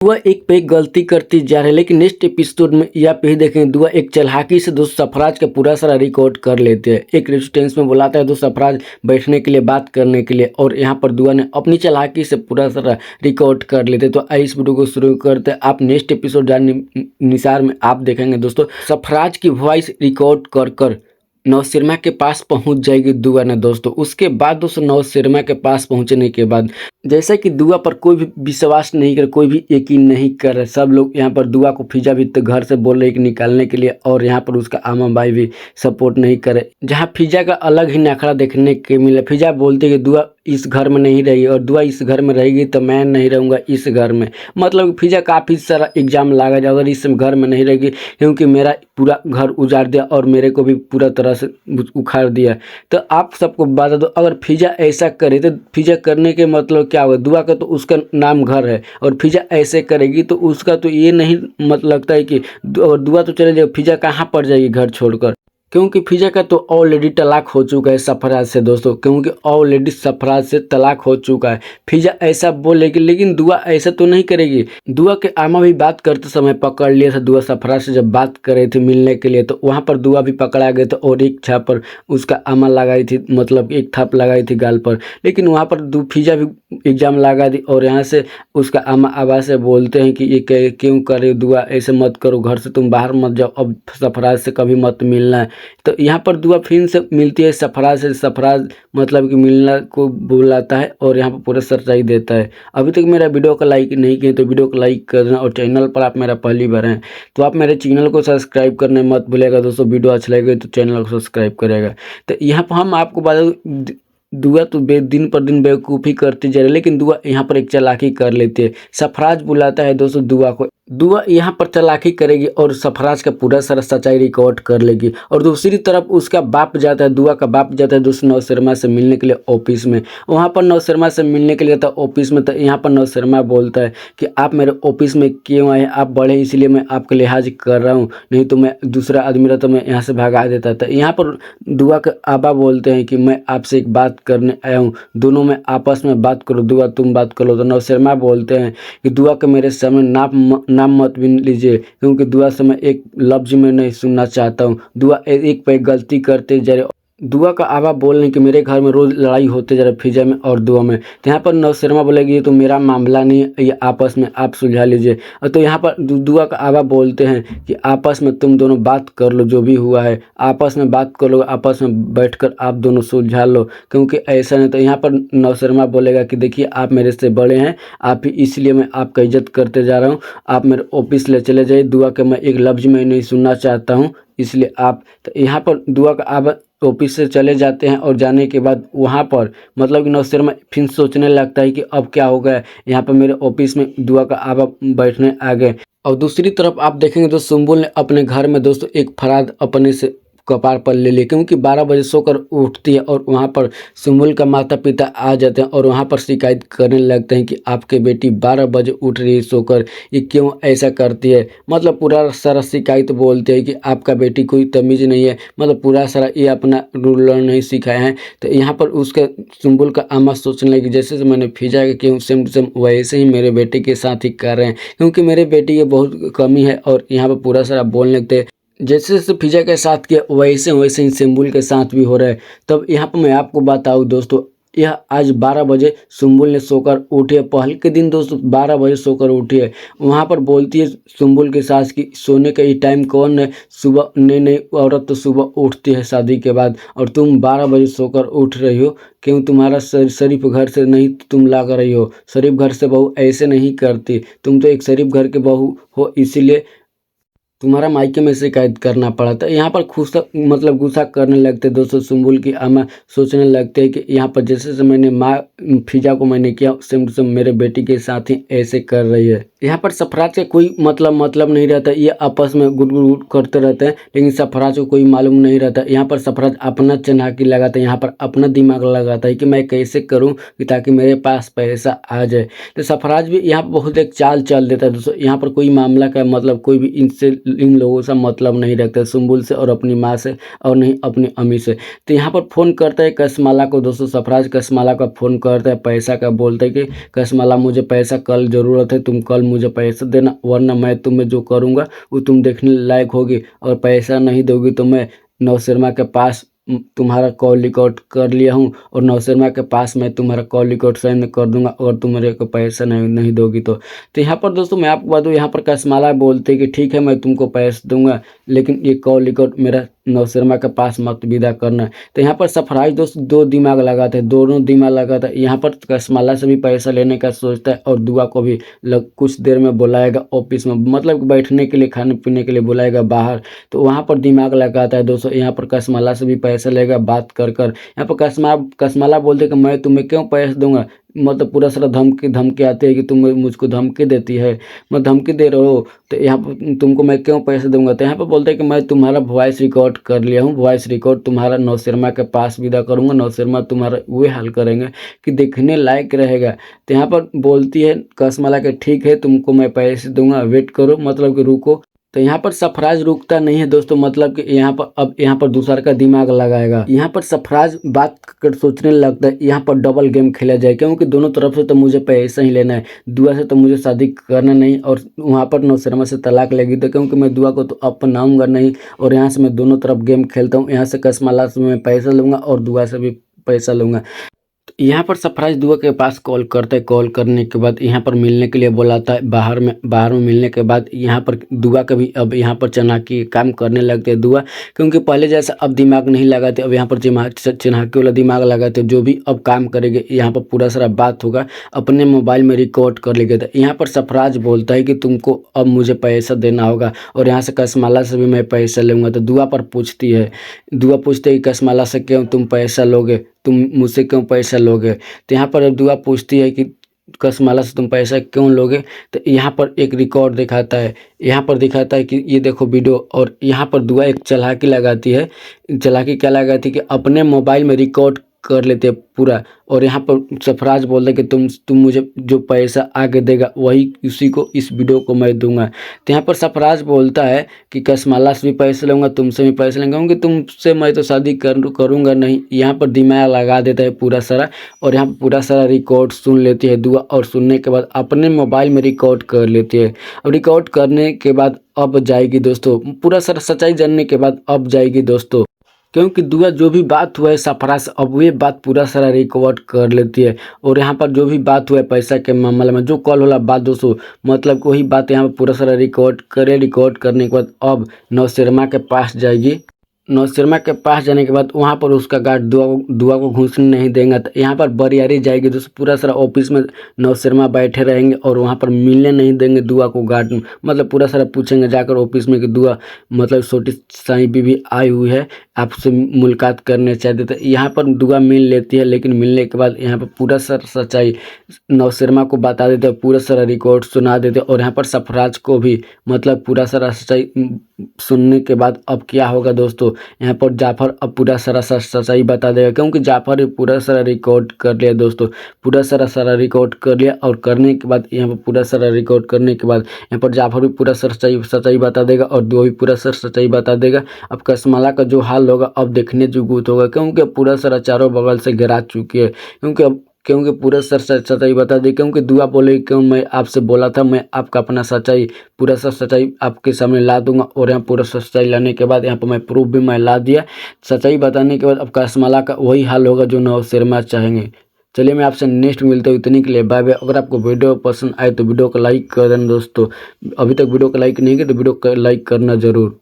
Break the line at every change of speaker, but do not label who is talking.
दुआ एक पे एक गलती करती जा रही है, लेकिन नेक्स्ट एपिसोड में या पे ही देखेंगे दुआ एक चालाकी से दोस्त सरफराज का पूरा सारा रिकॉर्ड कर लेते हैं। एक रेजिस्टेंस में बुलाता है दोस्त सरफराज बैठने के लिए, बात करने के लिए, और यहाँ पर दुआ ने अपनी चालाकी से पूरा सारा रिकॉर्ड कर लेते। तो आइए इस वीडियो को शुरू करते हैं। आप नेक्स्ट एपिसोड जाने निसार में आप देखेंगे दोस्तों सरफराज की वॉइस रिकॉर्ड कर कर नौशर्मा के पास पहुंच जाएगी दुआ ने दोस्तों। उसके बाद दोस्तों नौशर्मा के पास पहुंचने के बाद जैसा कि दुआ पर कोई भी विश्वास नहीं कर, कोई भी यकीन नहीं कर रहे। सब लोग यहाँ पर दुआ को फिजा भी तो घर से बोल रहे कि निकालने के लिए, और यहाँ पर उसका आमा भाई भी सपोर्ट नहीं करे। जहाँ फिजा का अलग ही नखरा देखने के मिला। फिजा बोलते कि दुआ इस घर में नहीं रही, और दुआ इस घर में रहेगी तो मैं नहीं रहूँगा इस घर में। मतलब फिजा काफ़ी सारा एग्जाम लगा जाए अगर इस घर में नहीं रहेगी, क्योंकि मेरा पूरा घर उजाड़ दिया और मेरे को भी पूरा तरह से उखाड़ दिया। तो आप सबको बता दो, अगर फिजा ऐसा करे तो फिजा करने के मतलब क्या होगा। दुआ का तो उसका नाम घर है, और फिजा ऐसे करेगी तो उसका तो ये नहीं मतलब लगता है कि दुआ तो चले जाएगा, फिजा कहाँ पर जाएगी घर छोड़कर। क्योंकि फिजा का तो ऑलरेडी तलाक हो चुका है सरफराज से दोस्तों, क्योंकि ऑलरेडी सरफराज से तलाक हो चुका है। फिजा ऐसा बोलेगी, लेकिन दुआ ऐसा तो नहीं करेगी। दुआ के आमा भी बात करते समय पकड़ लिया था। दुआ सरफराज से जब बात कर रही थी मिलने के लिए, तो वहाँ पर दुआ भी पकड़ा गया था, और एक छाप पर उसका आमा लगाई थी, मतलब एक थाप लगाई थी गाल पर। लेकिन वहाँ पर फिजा भी एग्जाम लगा दी, और यहाँ से उसका आमा आवाज़ से बोलते हैं कि ये क्यों करे दुआ, ऐसे मत करो, घर से तुम बाहर मत जाओ, अब सरफराज से कभी मत मिलना है। तो यहाँ पर दुआ फिर से मिलती है सरफराज से। सरफराज मतलब कि मिलना को बुलाता है, और यहाँ पर पूरा सच्चाई देता है। अभी तक मेरा वीडियो को लाइक नहीं किए तो वीडियो को लाइक कर देना, और चैनल पर आप मेरा पहली बार हैं तो आप मेरे चैनल को सब्सक्राइब करने मत भूलिएगा दोस्तों। वीडियो अच्छा लगेगा तो चैनल को सब्सक्राइब करेगा। तो यहाँ पर हम आपको बता दुआ तो दिन पर दिन बेवकूफ़ी करती जा रही है, लेकिन दुआ यहाँ पर एक चालाकी कर लेती है। सरफराज बुलाता है दोस्तों दुआ को। दुआ यहाँ पर चालाकी करेगी और सरफराज का पूरा सारा सच्चाई रिकॉर्ड कर लेगी। और दूसरी तरफ उसका बाप जाता है, दुआ का बाप जाता है दोस्तों नौशर्मा से मिलने के लिए ऑफिस में। वहाँ पर नौशर्मा से मिलने के लिए था ऑफिस में। तो यहाँ पर नौशर्मा बोलता है कि आप मेरे ऑफिस में क्यों आए, आप बड़े इसलिए मैं आपका लिहाज कर रहा हूँ, नहीं तो मैं दूसरा आदमी रहता तो मैं यहाँ से भगा देता था। यहाँ पर दुआ के आबा बोलते हैं कि मैं आपसे एक बात करने आया हूँ, दोनों में आपस में बात करो, दुआ तुम बात करो। तो नौशर्मा बोलते हैं कि दुआ के मेरे सामने नाम मत भी लीजिए, क्योंकि दुआ से मैं एक लफ्ज में नहीं सुनना चाहता हूँ। दुआ एक पे गलती करते जा रहे। दुआ का आबा बोल रहे हैं कि मेरे घर में रोज़ लड़ाई होते जा रहा है फिजा में और दुआ में। तो यहाँ पर नौशर्मा बोलेगी ये तो मेरा मामला नहीं है, ये आपस में आप सुलझा लीजिए। और तो यहाँ पर दुआ का आबा बोलते हैं कि आपस में तुम दोनों बात कर लो, जो भी हुआ है आपस में बात कर लो, आपस में बैठकर आप दोनों सुलझा लो, क्योंकि ऐसा नहीं। तो यहाँ पर नौशर्मा बोलेगा कि देखिए आप मेरे से बड़े हैं, आप ही इसलिए मैं आपका इज्जत करते जा रहा हूँ, आप मेरे ऑफिस ले चले जाइए, दुआ के मैं एक लफ्ज़ में नहीं सुनना चाहता हूँ, इसलिए आप। तो यहाँ पर दुआ का आबा ऑफिस से चले जाते हैं, और जाने के बाद वहाँ पर मतलब कि नौशर्मा फिर सोचने लगता है कि अब क्या हो गया, यहाँ पर मेरे ऑफिस में दुआ का आबा बैठने आ गए। और दूसरी तरफ आप देखेंगे तो सुम्बुल ने अपने घर में दोस्तों एक फराद अपने से कपार पर ले ली, क्योंकि 12 बजे सोकर उठती है, और वहाँ पर सुम्बुल का माता पिता आ जाते हैं, और वहाँ पर शिकायत करने लगते हैं कि आपके बेटी 12 बजे उठ रही है सोकर, ये क्यों ऐसा करती है। मतलब पूरा सारा शिकायत बोलते हैं कि आपका बेटी कोई तमीज़ नहीं है, मतलब पूरा सारा ये अपना रूल नहीं सिखाए हैं। तो यहाँ पर उसका सुम्बुल का आमा सोचने लगी जैसे मैंने फिजा के क्यों सेम टू सेम वैसे ही मेरे बेटे के साथ ही कर रहे हैं, क्योंकि मेरे बेटी की बहुत कमी है। और यहाँ पर पूरा सारा बोलने लगते हैं जैसे जैसे फिजा के साथ किया वैसे वैसे ही सुम्बुल के साथ भी हो रहा है। तब यहाँ पर मैं आपको बताऊँ दोस्तों, यह आज 12 बजे सुम्बुल ने सोकर उठी है। पहले के दिन दोस्तों 12 बजे सोकर उठी है। वहाँ पर बोलती है सुम्बुल के सास की सोने का ये टाइम कौन है, सुबह नई नई औरत तो सुबह उठती है शादी के बाद, और तुम 12 बजे सोकर उठ रही हो, क्यों तुम्हारा शरीफ घर से नहीं तुम लाग रही हो। शरीफ घर से बहू ऐसे नहीं करती, तुम तो एक शरीफ घर के बहू हो, इसीलिए तुम्हारा मायके में शिकायत करना पड़ा था। यहाँ पर मतलब गुस्सा करने लगते दोस्तों। सुम्बुल की आमा सोचने लगते हैं कि यहाँ पर जैसे से मैंने माँ फिजा को मैंने किया, सेम टू सेम मेरे बेटी के साथ ही ऐसे कर रही है। यहाँ पर सरफराज का कोई मतलब नहीं रहता, ये आपस में गुट करते रहते हैं, लेकिन सरफराज को कोई मालूम नहीं रहता। यहाँ पर सरफराज अपना चालाकी लगाता है, यहाँ पर अपना दिमाग लगाता है कि मैं कैसे करूँ कि ताकि मेरे पास पैसा आ जाए। तो सरफराज भी यहाँ पर बहुत एक चाल चल देता है दोस्तों। यहाँ पर कोई मामला का मतलब कोई भी इन लोगों से मतलब नहीं रखता, सुम्बुल से और अपनी माँ से, और नहीं अपनी अम्मी से। तो यहाँ पर फ़ोन करता है कसमाला को दोस्तों। सरफराज कसमाला का फ़ोन करता है पैसा का, बोलता है कि कसमाला मुझे पैसा कल ज़रूरत है, तुम कल मुझे पैसा देना, वरना मैं तुम्हें जो करूँगा वो तुम देखने लायक होगी, और पैसा नहीं दोगी तो मैं नौशर्मा के पास तुम्हारा कॉल रिकॉर्ड कर लिया हूँ, और नौशर्मा के पास मैं तुम्हारा कॉल रिकॉर्ड सेंड कर दूंगा अगर तुम मेरे को पैसा नहीं दोगी तो। यहाँ पर दोस्तों मैं आपको बता दूँ, यहाँ पर कसमाला बोलते कि ठीक है मैं तुमको पैसा दूंगा, लेकिन ये कॉल रिकॉर्ड मेरा नौशर्मा के पास मत विदा करना। तो यहाँ पर सरफराज दोस्त दो दिमाग लगाते हैं, दोनों दिमाग लगाता है। यहाँ पर कसमाला से भी पैसा लेने का सोचता है, और दुआ को भी कुछ देर में बुलाएगा ऑफिस में, मतलब बैठने के लिए, खाने पीने के लिए बुलाएगा बाहर। तो वहाँ पर दिमाग लगाता है दोस्तों। यहाँ पर कसमाला से भी पैसा लेगा बात कर यहाँ पर कसमाला बोलते कि मैं तुम्हें क्यों पैसा दूंगा, मतलब पूरा सारा धमकी आती है कि तुम मुझको धमकी देती है, मैं धमकी दे रहे हो, तो यहाँ पर तुमको मैं क्यों पैसे दूंगा। तो यहाँ पर बोलते हैं कि मैं तुम्हारा वॉइस रिकॉर्ड कर लिया हूँ, वॉइस रिकॉर्ड तुम्हारा नौशर्मा के पास विदा करूँगा, नौशर्मा तुम्हारा वे हाल करेंगे कि देखने लायक रहेगा। तो यहाँ पर बोलती है कसमाला के ठीक है तुमको मैं पैसे दूंगा, वेट करो, मतलब कि रुको। तो यहाँ पर सरफराज रुकता नहीं है दोस्तों, मतलब कि यहाँ पर दूसरा का दिमाग लगाएगा। यहाँ पर सरफराज बात कर सोचने लगता है यहाँ पर डबल गेम खेला जाए, क्योंकि दोनों तरफ से तो मुझे पैसा ही लेना है, दुआ से तो मुझे शादी करना नहीं, और वहाँ पर नौशर्मा से तलाक लेगी तो क्योंकि मैं दुआ को तो अपनाऊंगा नहीं, और यहाँ से मैं दोनों तरफ गेम खेलता हूँ, यहाँ से कसमाला से मैं पैसा लूंगा और दुआ से भी पैसा लूंगा। यहाँ पर सरफराज दुआ के पास कॉल करता है, कॉल करने के बाद यहाँ पर मिलने के लिए बुलाता है, बाहर में मिलने के बाद यहाँ पर दुआ का भी अब यहाँ पर चालाकी काम करने लगते हैं दुआ, क्योंकि पहले जैसा अब दिमाग नहीं लगाते, अब यहाँ पर चालाकी वाला दिमाग लगाते, जो भी अब काम करेंगे यहाँ पर पूरा सारा बात होगा अपने मोबाइल में रिकॉर्ड कर लेंगे। तो यहाँ पर सरफराज बोलता है कि तुमको अब मुझे पैसा देना होगा, और यहाँ से कसमाला से भी मैं पैसा लूँगा। तो दुआ पूछती है कि कसमाला से क्यों तुम पैसा लोगे, तुम मुझसे क्यों पैसा लोगे। तो यहाँ पर अब दुआ पूछती है कि कसमाला से तुम पैसा क्यों लोगे। तो यहाँ पर एक रिकॉर्ड दिखाता है, यहाँ पर दिखाता है कि ये देखो वीडियो, और यहाँ पर दुआ एक चालाकी लगाती है। चालाकी क्या लगाती है कि अपने मोबाइल में रिकॉर्ड कर लेते हैं पूरा, और यहाँ पर सरफराज बोलते कि तुम मुझे जो पैसा आगे देगा वही उसी को इस वीडियो को मैं दूंगा। तो यहाँ पर सरफराज बोलता है कि कसमाला से भी पैसे लूँगा, तुमसे भी पैसे लेंगे, क्योंकि तुमसे मैं तो शादी करूँगा नहीं। यहाँ पर दिमाग लगा देता है पूरा सारा, और यहाँ पर पूरा सारा रिकॉर्ड सुन लेती है दुआ, और सुनने के बाद अपने मोबाइल में रिकॉर्ड कर लेती है। अब रिकॉर्ड करने के बाद अब जाएगी दोस्तों, पूरा सारा सच्चाई जानने के बाद अब जाएगी दोस्तों, क्योंकि दुआ जो भी बात हुआ है सरफराज अब वे बात पूरा सारा रिकॉर्ड कर लेती है। और यहाँ पर जो भी बात हुआ है पैसा के मामले में, जो कॉल वाला बात दोस्तों, मतलब वही बात यहाँ पर पूरा सारा रिकॉर्ड करने के बाद अब नौशर्मा के पास जाएगी। नौशर्मा के पास जाने के बाद वहाँ पर उसका गार्ड दुआ को घुसने नहीं देंगे। तो यहाँ पर बरियारी जाएगी दोस्तों, पूरा सारा ऑफिस में नौशर्मा बैठे रहेंगे, और वहाँ पर मिलने नहीं देंगे दुआ को गार्ड, मतलब पूरा सारा पूछेंगे जाकर ऑफिस में कि दुआ, मतलब छोटी साई बीवी आई हुई है आपसे मुलाकात करने चाहते। तो यहाँ पर दुआ मिल लेती है, लेकिन मिलने के बाद यहाँ पर पूरा सारा सच्चाई नौशर्मा को बता देते हैं, पूरा सारा रिकॉर्ड सुना देते, और यहाँ पर सरफराज को भी मतलब पूरा सारा सच्चाई सुनने के बाद अब क्या होगा दोस्तों, यहाँ पर जाफर अब पूरा सारा सच्चाई बता देगा, क्योंकि जाफर पूरा सारा रिकॉर्ड कर लिया दोस्तों, पूरा सारा रिकॉर्ड कर लिया। और करने के बाद यहाँ पर पूरा सारा रिकॉर्ड करने के बाद यहाँ पर जाफर भी पूरा सच्चाई बता देगा, और दो भी पूरा सच्चाई बता देगा। अब कसमाला का जो हाल होगा अब देखने जुगूत होगा, क्योंकि पूरा सारा चारों बगल से गिरा चुकी है, क्योंकि पूरा सच्चाई बता दी, क्योंकि दुआ बोले क्यों मैं आपसे बोला था मैं आपका अपना पूरा सच्चाई आपके सामने ला दूंगा। और यहाँ पूरा सच्चाई लाने के बाद यहाँ पर मैं प्रूफ भी मैं ला दिया। सच्चाई बताने के बाद अब कसमाला का वही हाल होगा जो नौशर्मा चाहेंगे। चलिए मैं आपसे नेक्स्ट मिलता हूँ, इतने के लिए बाय बाय। अगर आपको वीडियो पसंद आए तो वीडियो को लाइक कर देना दोस्तों, अभी तक वीडियो को लाइक नहीं किया तो वीडियो को लाइक करना जरूर।